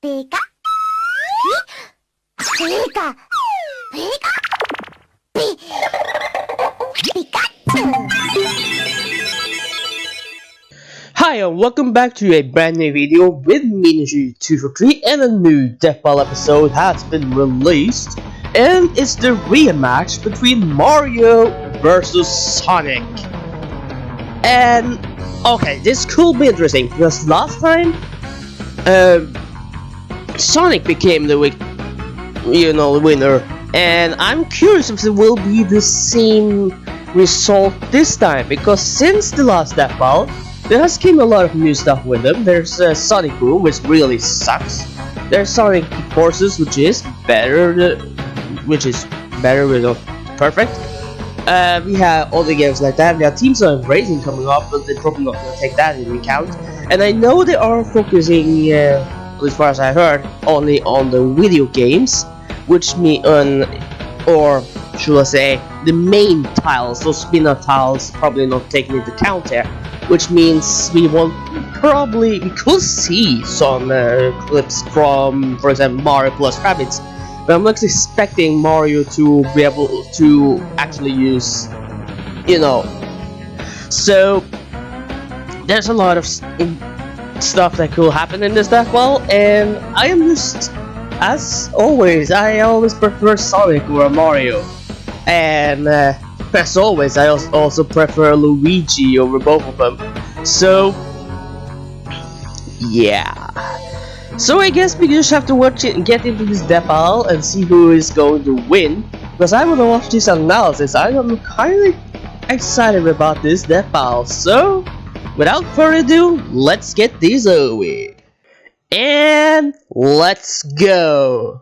Pika. Pika. Pika. Pikachu. Hi and welcome back to a brand new video with Minigy243, and a new Death Ball episode has been released, and it's the rematch between Mario versus Sonic. And okay, this could be interesting because last time Sonic became the winner, and I'm curious if it will be the same result this time, because since the last Death Ball there has came a lot of new stuff with them. There's Sonic Boom, which really sucks. There's Sonic Forces, which is better, perfect. We have other games like that. We have Teams of Racing coming up, but they're probably not going to take that into account. And I know they are focusing, as far as I heard, only on the video games, which mean or should I say, the main tiles. Those spin-off tiles probably not taken into account there. Which means we could see some clips from, for example, Mario plus Rabbids, but I'm not expecting Mario to be able to actually use, So there's a lot of stuff that could happen in this Death Ball, and I am just, as always, I always prefer Sonic or Mario, and as always, I also prefer Luigi over both of them. So, yeah. So I guess we just have to watch it and get into this Death Ball and see who is going to win. Because I want to watch this analysis. I am kind of excited about this Death Ball. So, without further ado, let's get this over with. And let's go.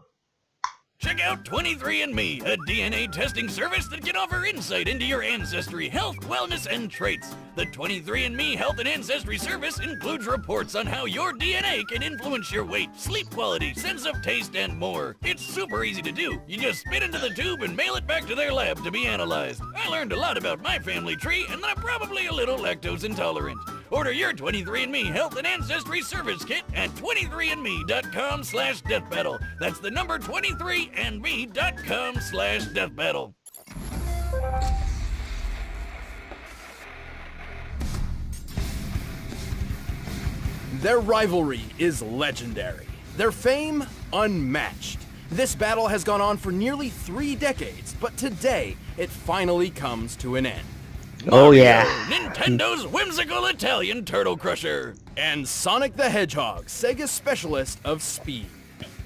Check out 23andMe, a DNA testing service that can offer insight into your ancestry, health, wellness, and traits. The 23andMe Health and Ancestry Service includes reports on how your DNA can influence your weight, sleep quality, sense of taste, and more. It's super easy to do. You just spit into the tube and mail it back to their lab to be analyzed. I learned a lot about my family tree, and I'm probably a little lactose intolerant. Order your 23andMe Health and Ancestry Service Kit at 23andme.com/deathbattle. That's the number 23andme.com/deathbattle. Their rivalry is legendary. Their fame, unmatched. This battle has gone on for nearly 3 decades, but today, it finally comes to an end. Oh yeah. Nintendo's whimsical Italian turtle crusher. And Sonic the Hedgehog, Sega's specialist of speed.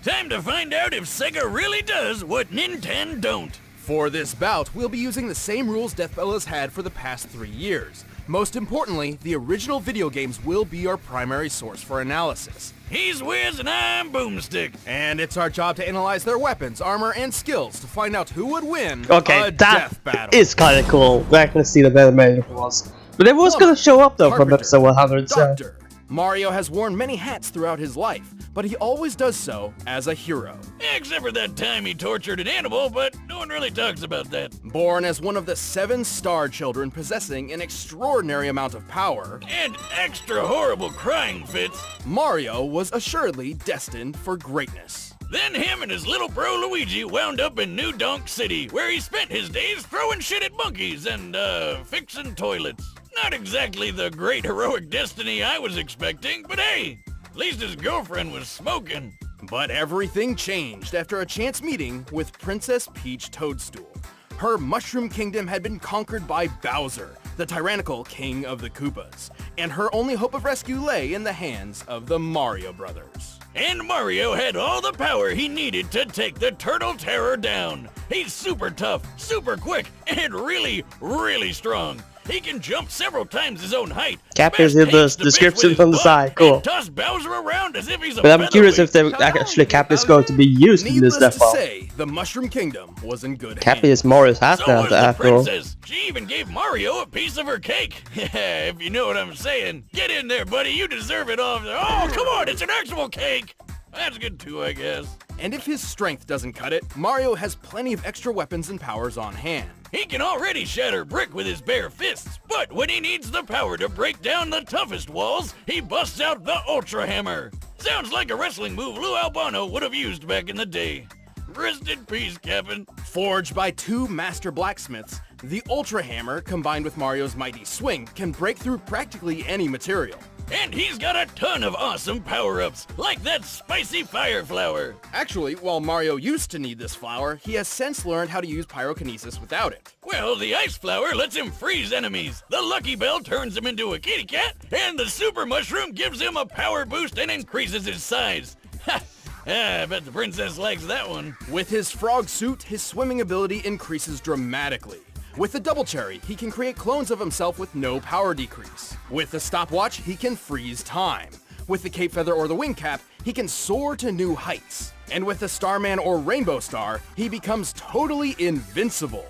Time to find out if Sega really does what Nintendo don't. For this bout, we'll be using the same rules Death Ball has had for the past 3 years. Most importantly, the original video games will be our primary source for analysis. He's Wiz and I'm Boomstick. And it's our job to analyze their weapons, armor, and skills to find out who would win a that death battle. is kind of cool. We're not going to see the better Mario was. But it was going to show up though from episode 100. Doctor. Mario has worn many hats throughout his life, but he always does so as a hero. Except for that time he tortured an animal, but no one really talks about that. Born as one of the 7 star children possessing an extraordinary amount of power, And extra horrible crying fits. Mario was assuredly destined for greatness. Then him and his little bro Luigi wound up in New Donk City, where he spent his days throwing shit at monkeys and, fixing toilets. Not exactly the great heroic destiny I was expecting, but hey, at least his girlfriend was smoking. But everything changed after a chance meeting with Princess Peach Toadstool. Her Mushroom Kingdom had been conquered by Bowser, the tyrannical king of the Koopas, and her only hope of rescue lay in the hands of the Mario Brothers. And Mario had all the power he needed to take the Turtle Terror down. He's super tough, super quick, and really, really strong. He can jump several times his own height. Cap is in the description on the side. Cool. Toss Bowser around as if he's a But I'm curious if actually Cap is going to be used in this Death Ball. Say, the Mushroom Kingdom was in good Cap hands. is Mario's hat So now was the after all. princess. She even gave Mario a piece of her cake. If you know what I'm saying. Get in there, buddy. You deserve it all. Oh, come on. It's an actual cake. That's good too, I guess. And if his strength doesn't cut it, Mario has plenty of extra weapons and powers on hand. He can already shatter brick with his bare fists, but when he needs the power to break down the toughest walls, he busts out the Ultra Hammer. Sounds like a wrestling move Lou Albano would have used back in the day. Rest in peace, Kevin. Forged by two master blacksmiths, the Ultra Hammer, combined with Mario's mighty swing, can break through practically any material. And he's got a ton of awesome power-ups, like that spicy fire flower. Actually, while Mario used to need this flower, he has since learned how to use pyrokinesis without it. Well, the ice flower lets him freeze enemies, the Lucky Bell turns him into a kitty cat, and the Super Mushroom gives him a power boost and increases his size. Ha! I bet the princess likes that one. With his frog suit, his swimming ability increases dramatically. With the Double Cherry, he can create clones of himself with no power decrease. With the stopwatch, he can freeze time. With the Cape Feather or the Wing Cap, he can soar to new heights. And with the Starman or Rainbow Star, he becomes totally invincible.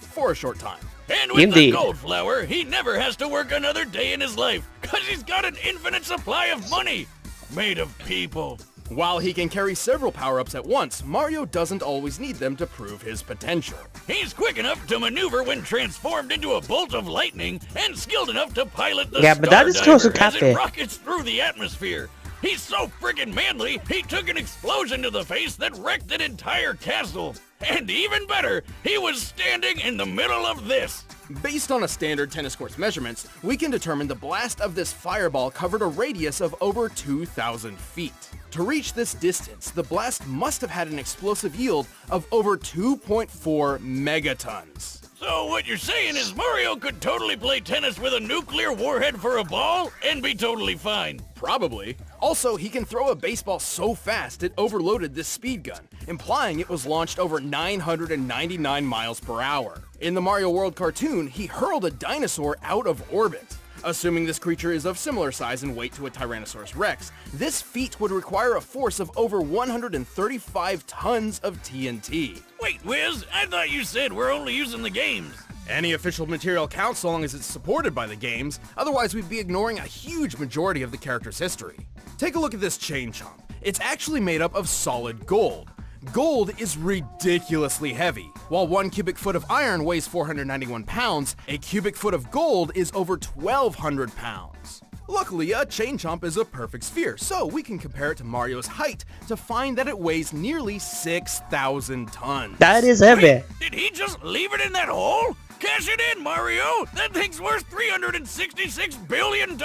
For a short time. And with Indeed. the gold flower, he never has to work another day in his life, cause he's got an infinite supply of money, made of people. While he can carry several power-ups at once, Mario doesn't always need them to prove his potential. He's quick enough to maneuver when transformed into a bolt of lightning, and skilled enough to pilot the Yeah, but that is Star close to Diver as Cafe. it rockets through the atmosphere. He's so friggin' manly, he took an explosion to the face that wrecked an entire castle. And even better, he was standing in the middle of this. Based on a standard tennis court's measurements, we can determine the blast of this fireball covered a radius of over 2,000 feet. To reach this distance, the blast must have had an explosive yield of over 2.4 megatons. So what you're saying is Mario could totally play tennis with a nuclear warhead for a ball and be totally fine. Probably. Also, he can throw a baseball so fast it overloaded this speed gun, implying it was launched over 999 miles per hour. In the Mario World cartoon, he hurled a dinosaur out of orbit. Assuming this creature is of similar size and weight to a Tyrannosaurus Rex, this feat would require a force of over 135 tons of TNT. Wait, Wiz, I thought you said we're only using the games. Any official material counts so long as it's supported by the games, otherwise we'd be ignoring a huge majority of the character's history. Take a look at this chain chomp. It's actually made up of solid gold. Gold is ridiculously heavy. While 1 cubic foot of iron weighs 491 pounds, a cubic foot of gold is over 1,200 pounds. Luckily, a chain chomp is a perfect sphere, so we can compare it to Mario's height to find that it weighs nearly 6,000 tons. That is heavy. Wait, did he just leave it in that hole? Cash it in, Mario! That thing's worth $366 billion!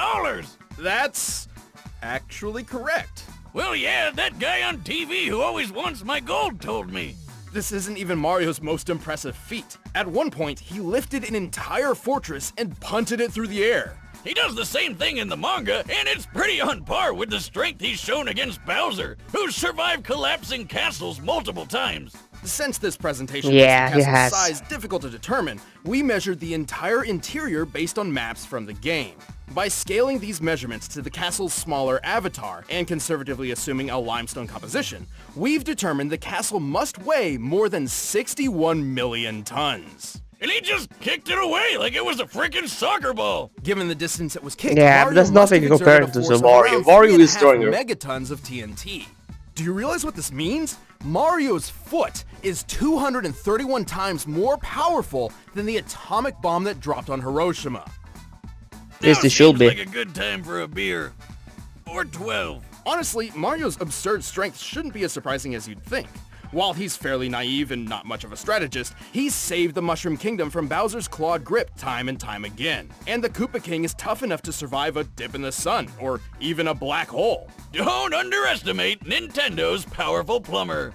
That's actually correct. Well, yeah, that guy on TV who always wants my gold told me. This isn't even Mario's most impressive feat. At one point, he lifted an entire fortress and punted it through the air. He does the same thing in the manga, and it's pretty on par with the strength he's shown against Bowser, who's survived collapsing castles multiple times. Since this presentation Yeah, makes he the has. castle's size difficult to determine, we measured the entire interior based on maps from the game. By scaling these measurements to the castle's smaller avatar, and conservatively assuming a limestone composition, we've determined the castle must weigh more than 61 million tons. And he just kicked it away like it was a freaking soccer ball. Given the distance it was kicked, Yeah, but Mario that's must nothing have compared exerted a to force the of Mario. around Mario is 3.5 stronger. megatons of TNT. Do you realize what this means? Mario's foot is 231 times more powerful than the atomic bomb that dropped on Hiroshima. Yes, Now it should seems be. like a good time for a beer. Or 12. Honestly, Mario's absurd strength shouldn't be as surprising as you'd think. While he's fairly naive and not much of a strategist, he's saved the Mushroom Kingdom from Bowser's clawed grip time and time again. And the Koopa King is tough enough to survive a dip in the sun, or even a black hole. Don't underestimate Nintendo's powerful plumber.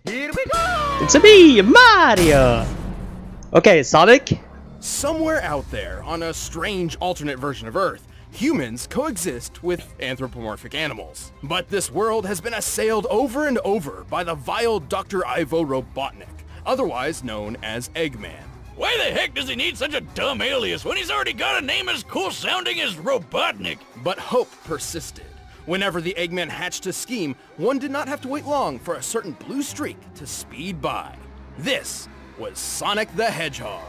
Here we go! It's a me, Mario. Okay, Sonic. Somewhere out there, on a strange alternate version of Earth, humans coexist with anthropomorphic animals. But this world has been assailed over and over by the vile Dr. Ivo Robotnik, otherwise known as Eggman. Why the heck does he need such a dumb alias when he's already got a name as cool sounding as Robotnik? But hope persisted. Whenever the Eggman hatched a scheme, one did not have to wait long for a certain blue streak to speed by. This was Sonic the Hedgehog.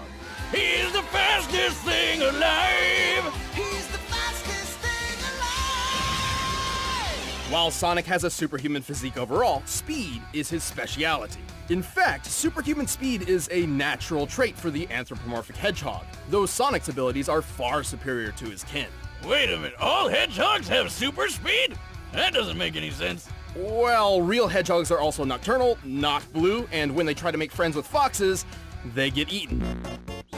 He's the fastest thing alive! He's the fastest thing alive! While Sonic has a superhuman physique overall, speed is his speciality. In fact, superhuman speed is a natural trait for the anthropomorphic hedgehog, though Sonic's abilities are far superior to his kin. Wait a minute, all hedgehogs have super speed? That doesn't make any sense. Well, real hedgehogs are also nocturnal, not blue, and when they try to make friends with foxes, they get eaten.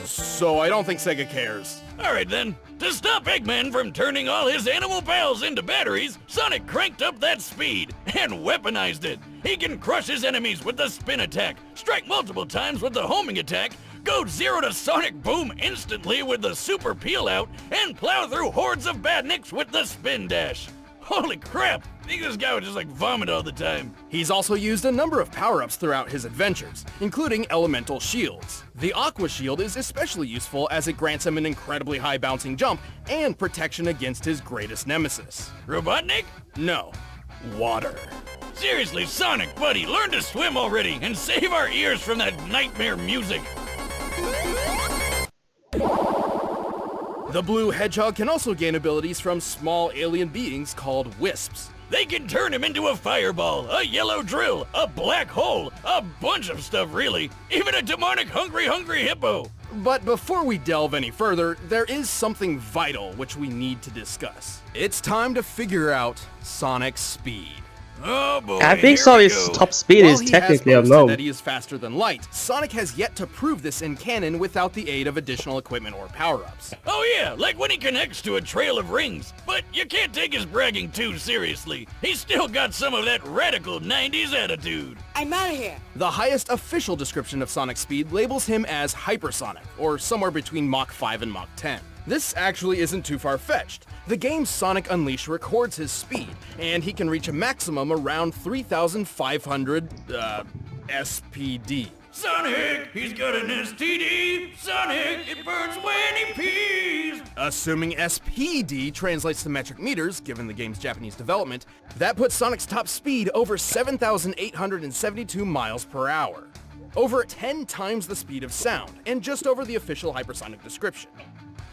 So I don't think SEGA cares. Alright then, to stop Eggman from turning all his animal pals into batteries, Sonic cranked up that speed and weaponized it. He can crush his enemies with the spin attack, strike multiple times with the homing attack, go 0 to Sonic Boom instantly with the super peel out, and plow through hordes of badniks with the spin dash. Holy crap! I think this guy would just like vomit all the time. He's also used a number of power-ups throughout his adventures, including elemental shields. The Aqua Shield is especially useful as it grants him an incredibly high bouncing jump and protection against his greatest nemesis. Robotnik? No, water. Seriously, Sonic, buddy, learn to swim already and save our ears from that nightmare music. The blue hedgehog can also gain abilities from small alien beings called wisps. They can turn him into a fireball, a yellow drill, a black hole, a bunch of stuff really, even a demonic hungry hippo. But before we delve any further, there is something vital which we need to discuss. It's time to figure out Sonic's speed. Oh boy, I think here we Sonic's go. top speed While is he technically has boasted unknown. that he is faster than light, Sonic has yet to prove this in canon without the aid of additional equipment or power-ups. Oh yeah, like when he connects to a trail of rings. But you can't take his bragging too seriously. He's still got some of that radical 90s attitude. I'm out of here. The highest official description of Sonic's speed labels him as hypersonic, or somewhere between Mach 5 and Mach 10. This actually isn't too far-fetched. The game's Sonic Unleashed records his speed, and he can reach a maximum around 3,500, SPD. Sonic, he's got an STD. Sonic, it burns when he pees. Assuming SPD translates to metric meters, given the game's Japanese development, that puts Sonic's top speed over 7,872 miles per hour. Over 10 times the speed of sound, and just over the official hypersonic description.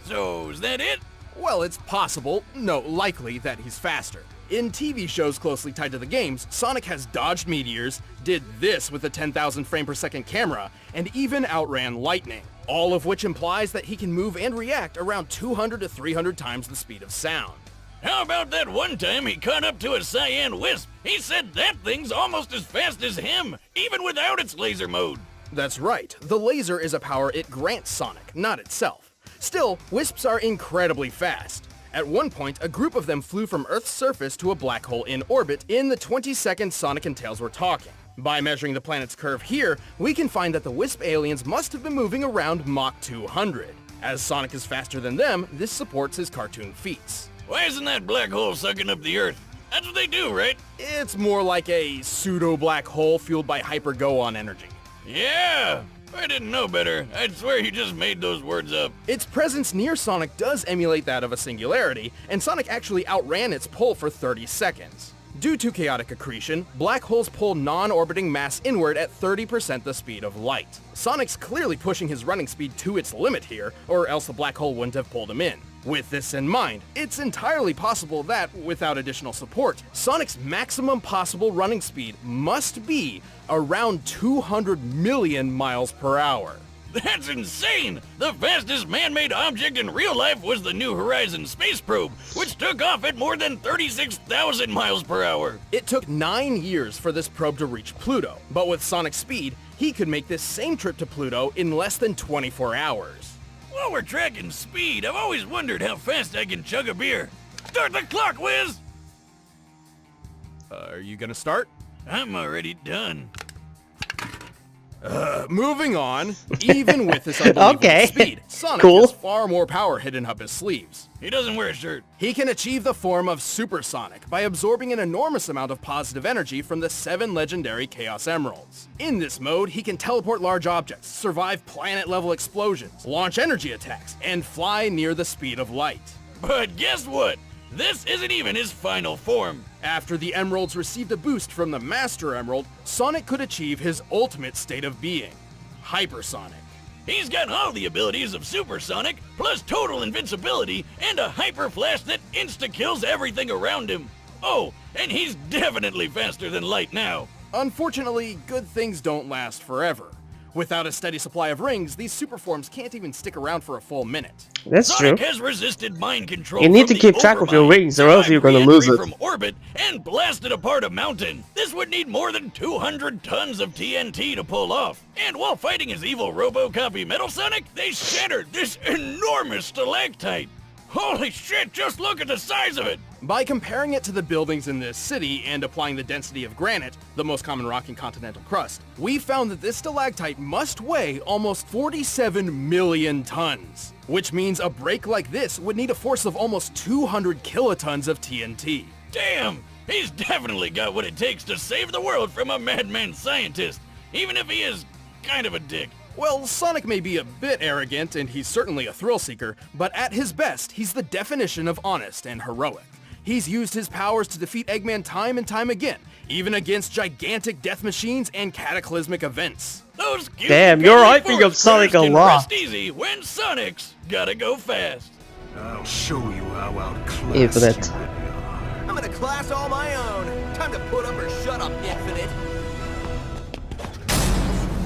So, is that it? Well, it's possible, no, likely, that he's faster. In TV shows closely tied to the games, Sonic has dodged meteors, did this with a 10,000 frame per second camera, and even outran lightning. All of which implies that he can move and react around 200 to 300 times the speed of sound. How about that one time he caught up to a cyan wisp? He said that thing's almost as fast as him, even without its laser mode. That's right, the laser is a power it grants Sonic, not itself. Still, wisps are incredibly fast. At one point, a group of them flew from Earth's surface to a black hole in orbit in the 20 seconds Sonic and Tails were talking. By measuring the planet's curve here, we can find that the wisp aliens must have been moving around Mach 200. As Sonic is faster than them, this supports his cartoon feats. Why isn't that black hole sucking up the Earth? That's what they do, right? It's more like a pseudo-black hole fueled by hyper-go-on energy. Yeah! If I didn't know better, I'd swear you just made those words up. Its presence near Sonic does emulate that of a singularity, and Sonic actually outran its pull for 30 seconds. Due to chaotic accretion, black holes pull non-orbiting mass inward at 30% the speed of light. Sonic's clearly pushing his running speed to its limit here, or else the black hole wouldn't have pulled him in. With this in mind, it's entirely possible that, without additional support, Sonic's maximum possible running speed must be around 200 million miles per hour. That's insane! The fastest man-made object in real life was the New Horizons space probe, which took off at more than 36,000 miles per hour. It took 9 years for this probe to reach Pluto, but with Sonic's speed, he could make this same trip to Pluto in less than 24 hours. While we're tracking speed, I've always wondered how fast I can chug a beer. Start the clock, Wiz! Are you gonna start? I'm already done. Moving on, even with this unbelievable Okay. speed, Sonic Cool. has far more power hidden up his sleeves. He doesn't wear a shirt. He can achieve the form of Supersonic by absorbing an enormous amount of positive energy from the 7 legendary Chaos Emeralds. In this mode, he can teleport large objects, survive planet-level explosions, launch energy attacks, and fly near the speed of light. But guess what? This isn't even his final form. After the Emeralds received a boost from the Master Emerald, Sonic could achieve his ultimate state of being, Hypersonic. He's got all the abilities of Supersonic, plus total invincibility, and a hyper flash that insta-kills everything around him. Oh, and he's definitely faster than light now. Unfortunately, good things don't last forever. Without a steady supply of rings, these super forms can't even stick around for a full minute. That's Sonic true. has resisted mind control. You need from to keep the track of your Overmind, rings or else you're gonna survived lose re-entry it. from orbit and blasted apart a mountain. This would need more than 200 tons of TNT to pull off. And while fighting his evil RoboCopy Metal Sonic, they shattered this enormous stalactite. Holy shit, just look at the size of it! By comparing it to the buildings in this city and applying the density of granite, the most common rock in continental crust, we found that this stalactite must weigh almost 47 million tons, which means a break like this would need a force of almost 200 kilotons of TNT. Damn! He's definitely got what it takes to save the world from a madman scientist, even if he is kind of a dick. Well, Sonic may be a bit arrogant, and he's certainly a thrill seeker, but at his best, he's the definition of honest and heroic. He's used his powers to defeat Eggman time and time again, even against gigantic death machines and cataclysmic events. Those cute Damn, you're cuddly hyping up force Sonic critters a can lot. rest easy when Sonic's gotta go fast. I'll show you how outclassed Infinite. you really are. I'm in a class all my own. Time to put up or shut up, Infinite.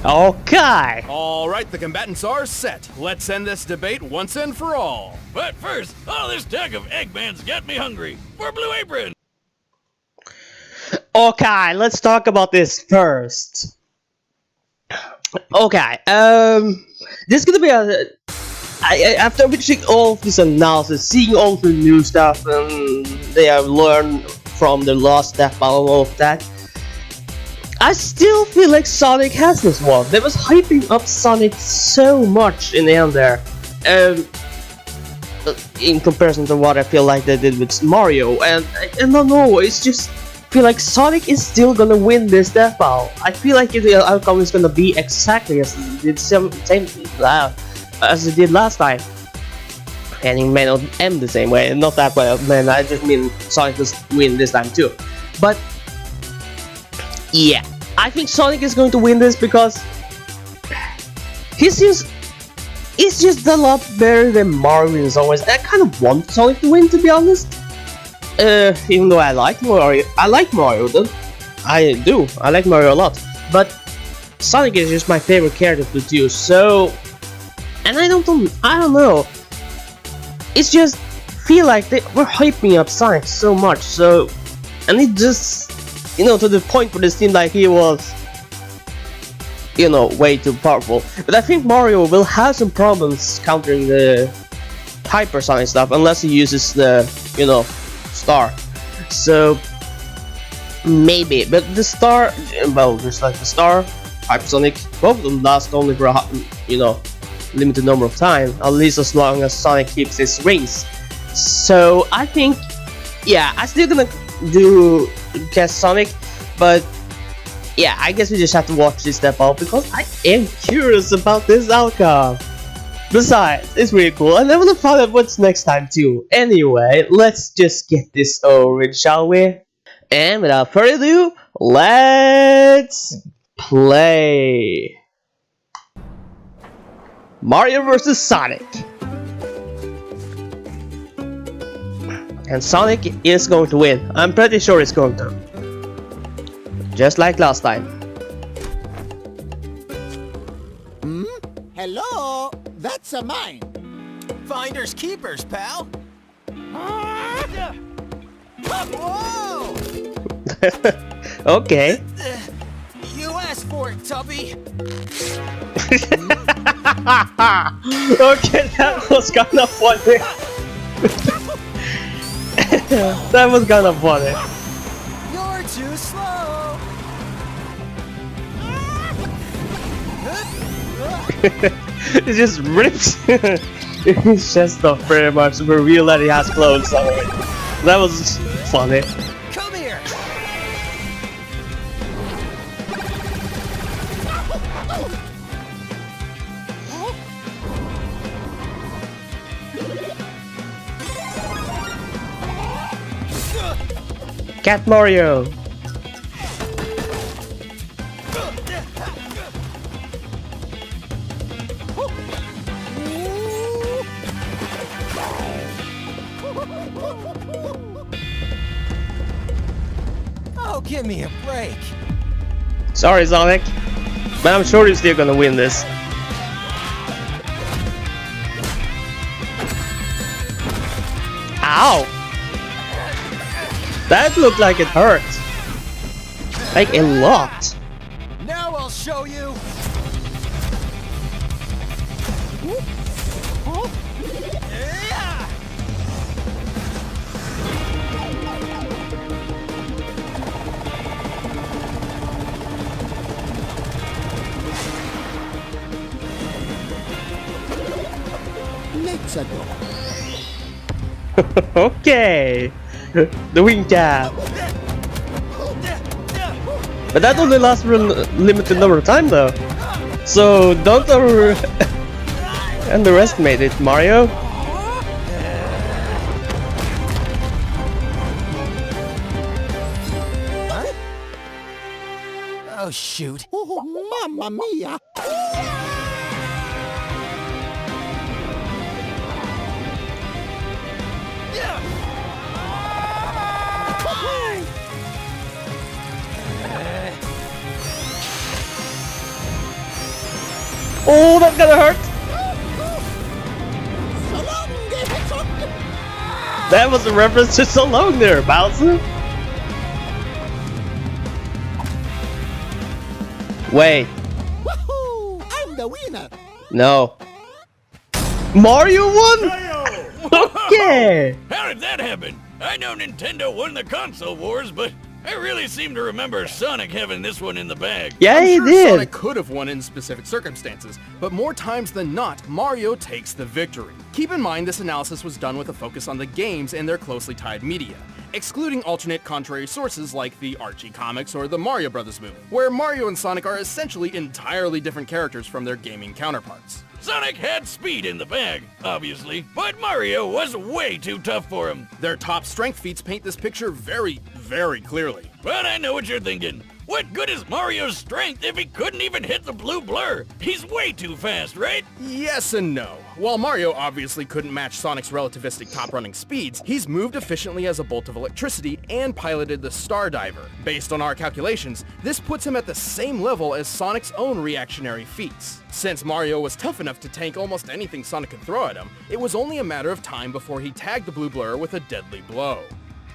Okay. Alright, the combatants are set. Let's end this debate once and for all. But first, all this talk of Eggman's got me hungry. For Blue Apron! Okay, let's talk about this first. Okay, this is gonna be after watching all of this analysis, seeing all the new stuff, and they have learned from the last step and all of that, I still feel like Sonic has this one. They was hyping up Sonic so much in the end there, in comparison to what I feel like they did with Mario, and I don't know, it's just feel like Sonic is still gonna win this death battle. I feel like the outcome is gonna be exactly as it did as it did last time, and it may not end the same way. Not that way, man. I just mean Sonic will win this time too. But yeah, I think Sonic is going to win this because he's just a lot better than Mario in some ways. I kind of want Sonic to win, to be honest. Even though I like Mario though. I do. I like Mario a lot. But Sonic is just my favorite character to do. So, and I don't know. It's just feel like we're hyping up Sonic so much. So, and it just, to the point where it seemed like he was, way too powerful. But I think Mario will have some problems countering the hypersonic stuff unless he uses the, star. So maybe, but the star, just like the star, hypersonic, both of them last only for a, limited number of time, at least as long as Sonic keeps his rings. So I think, yeah, I'm still gonna do guess Sonic, but yeah, I guess we just have to watch this step out because I am curious about this outcome. Besides, it's really cool, and I wanna find out what's next time too. Anyway, let's just get this over with, shall we? And without further ado, let's play Mario vs. Sonic. And Sonic is going to win. I'm pretty sure it's going to. Just like last time. Hello? That's a mine. Finders keepers, pal. Whoa! Okay. You asked for it, Tubby. Okay, that was kind of funny. That was kind of funny. You're too slow. It just rips his chest off pretty much to reveal that he has clothes on it. That was funny. Come here. Cat Mario. Oh, give me a break. Sorry, Sonic. But I'm sure he's still gonna win this. Ow! That looked like it hurt. Like a lot. Now I'll show you. Let's go. Okay. The wing cap. But that only lasts for a limited number of time though. So don't underestimate it, Mario. Oh shoot. Oh, mamma mia. Oh, that's gonna hurt. That was a reference to so long there, Bowser. Wait. Woohoo! I'm the winner. No. Mario won? Okay. How did that happen? I know Nintendo won the console wars, but I really seem to remember Sonic having this one in the bag. Yeah, I'm he sure did. Sonic could have won in specific circumstances, but more times than not, Mario takes the victory. Keep in mind this analysis was done with a focus on the games and their closely tied media, excluding alternate contrary sources like the Archie comics or the Mario Brothers movie, where Mario and Sonic are essentially entirely different characters from their gaming counterparts. Sonic had speed in the bag, obviously, but Mario was way too tough for him. Their top strength feats paint this picture very, very clearly. But I know what you're thinking. What good is Mario's strength if he couldn't even hit the blue blur? He's way too fast, right? Yes and no. While Mario obviously couldn't match Sonic's relativistic top-running speeds, he's moved efficiently as a bolt of electricity and piloted the Star Diver. Based on our calculations, this puts him at the same level as Sonic's own reactionary feats. Since Mario was tough enough to tank almost anything Sonic could throw at him, it was only a matter of time before he tagged the blue blur with a deadly blow.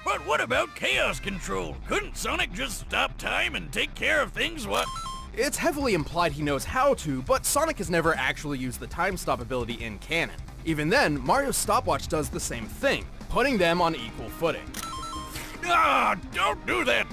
But what about chaos control? Couldn't Sonic just stop time and take care of things while... It's heavily implied he knows how to, but Sonic has never actually used the time stop ability in canon. Even then, Mario's stopwatch does the same thing, putting them on equal footing. Ah, don't do that!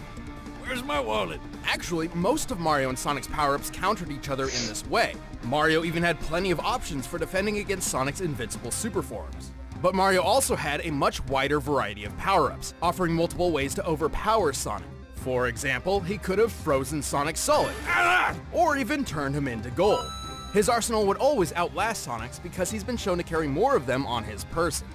Where's my wallet? Actually, most of Mario and Sonic's power-ups countered each other in this way. Mario even had plenty of options for defending against Sonic's invincible super forms. But Mario also had a much wider variety of power-ups, offering multiple ways to overpower Sonic. For example, he could have frozen Sonic solid, or even turned him into gold. His arsenal would always outlast Sonic's because he's been shown to carry more of them on his person.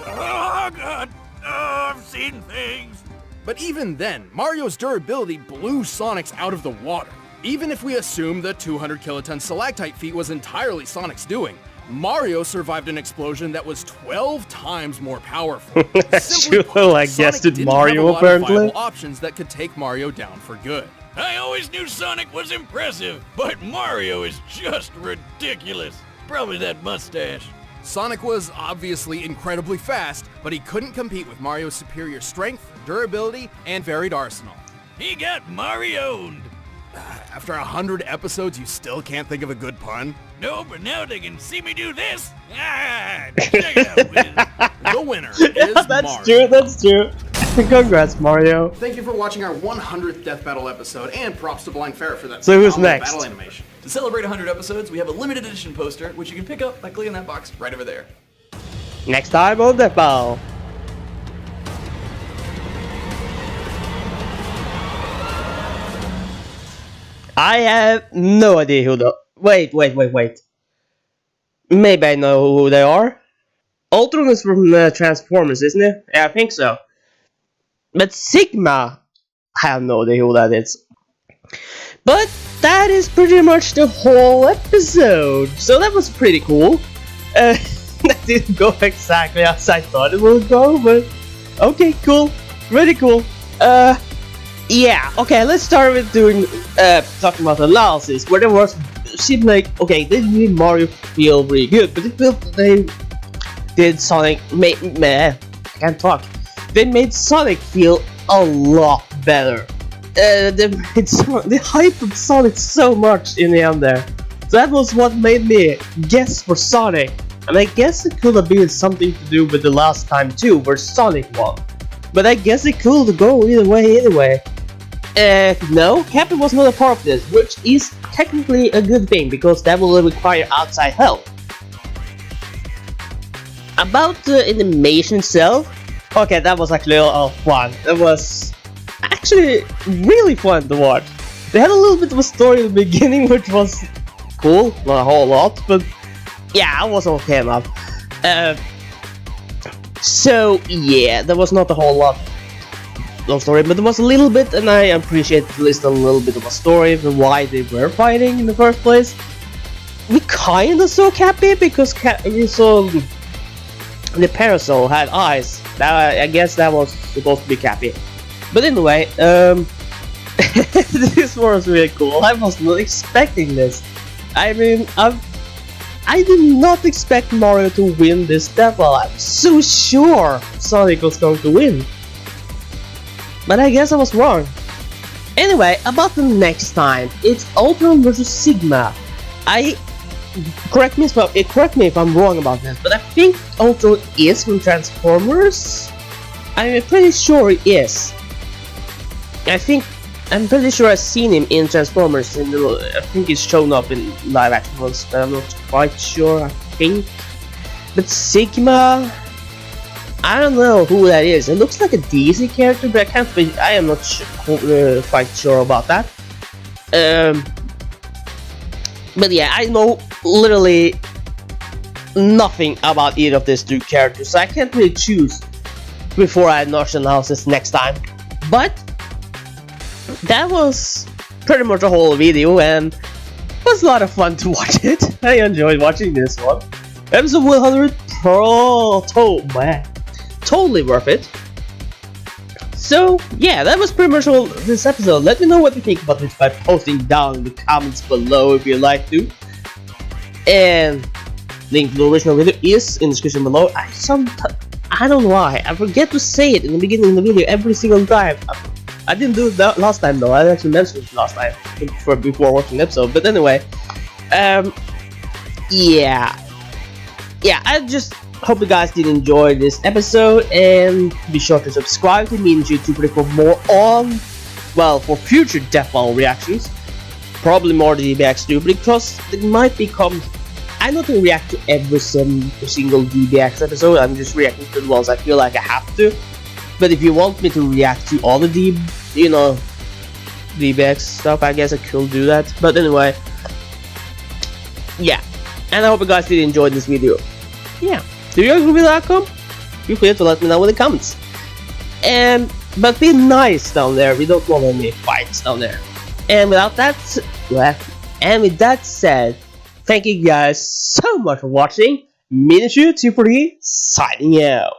Oh god! Oh, I've seen things! But even then, Mario's durability blew Sonic's out of the water. Even if we assume the 200 kiloton stalactite feat was entirely Sonic's doing, Mario survived an explosion that was 12 times more powerful. Simply put, I guessed Sonic it didn't Mario have a lot of apparently. viable options that could take Mario down for good. I always knew Sonic was impressive, but Mario is just ridiculous. Probably that mustache. Sonic was obviously incredibly fast, but he couldn't compete with Mario's superior strength, durability, and varied arsenal. He got Mario'd. After 100 episodes, you still can't think of a good pun? No, but now they can see me do this. Ah, check it out, Wiz. The winner is That's Mario. true, that's true. Congrats, Mario. Thank you for watching our 100th Death Battle episode, and props to Blind Ferret for that So who's phenomenal next? battle animation. To celebrate 100 episodes, we have a limited edition poster, which you can pick up by clicking that box right over there. Next time on Death Battle. I have no idea who the... Wait. Maybe I know who they are. Ultron is from Transformers, isn't it? Yeah, I think so. But Sigma, I have no idea who that is. But that is pretty much the whole episode. So that was pretty cool. That didn't go exactly as I thought it would go, but okay, cool. Really cool. Yeah, okay, let's start with doing talking about analysis, where there was seemed like okay, they made Mario feel really good, but they did Sonic meh, I can't talk. They made Sonic feel a lot better. They hyped Sonic so much in the end there. So that was what made me guess for Sonic. And I guess it could have been something to do with the last time too, where Sonic won. But I guess it could go either way anyway. No, Captain was not a part of this, which is technically a good thing, because that will require outside help. About the animation itself, okay, that was actually fun. It was actually really fun to watch. They had a little bit of a story in the beginning, which was cool, not a whole lot, but yeah, it was okay enough. So yeah, there was not a whole lot of story, but there was a little bit, and I appreciate at least a little bit of a story for why they were fighting in the first place. We kinda saw Cappy because we saw the parasol had eyes. I guess that was supposed to be Cappy. But anyway, this was really cool. I was not expecting this. I mean, I did not expect Mario to win this battle. I was so sure Sonic was going to win. But I guess I was wrong. Anyway, about the next time, it's Ultron versus Sigma. Correct me if I'm wrong about this, but I think Ultron is from Transformers. I'm pretty sure he is. I'm pretty sure I've seen him in Transformers. I think he's shown up in live action ones, but I'm not quite sure. I think. But Sigma, I don't know who that is. It looks like a DC character, but I am not quite sure about that. But yeah, I know literally nothing about either of these two characters, so I can't really choose before I notch analysis next time. But that was pretty much the whole video, and it was a lot of fun to watch it. I enjoyed watching this one. Episode 100 totally worth it. So yeah, that was pretty much all this episode. Let me know what you think about this by posting down in the comments below if you'd like to. And link to the original video is in the description below. I don't know why, I forget to say it in the beginning of the video every single time. I didn't do it last time though. I actually mentioned it last time before watching the episode. But anyway, yeah, I just hope you guys did enjoy this episode, and be sure to subscribe to me and YouTube for more for future Death Ball reactions. Probably more DBX too, because it might become. I'm not gonna react to every single DBX episode. I'm just reacting to the ones I feel like I have to. But if you want me to react to all the DBX stuff, I guess I could do that. But anyway, yeah. And I hope you guys did enjoy this video. Yeah. Do you agree with the outcome? Feel free to let me know in the comments. But be nice down there. We don't want any fights down there. And with that said, thank you guys so much for watching. Minushu 240 signing out.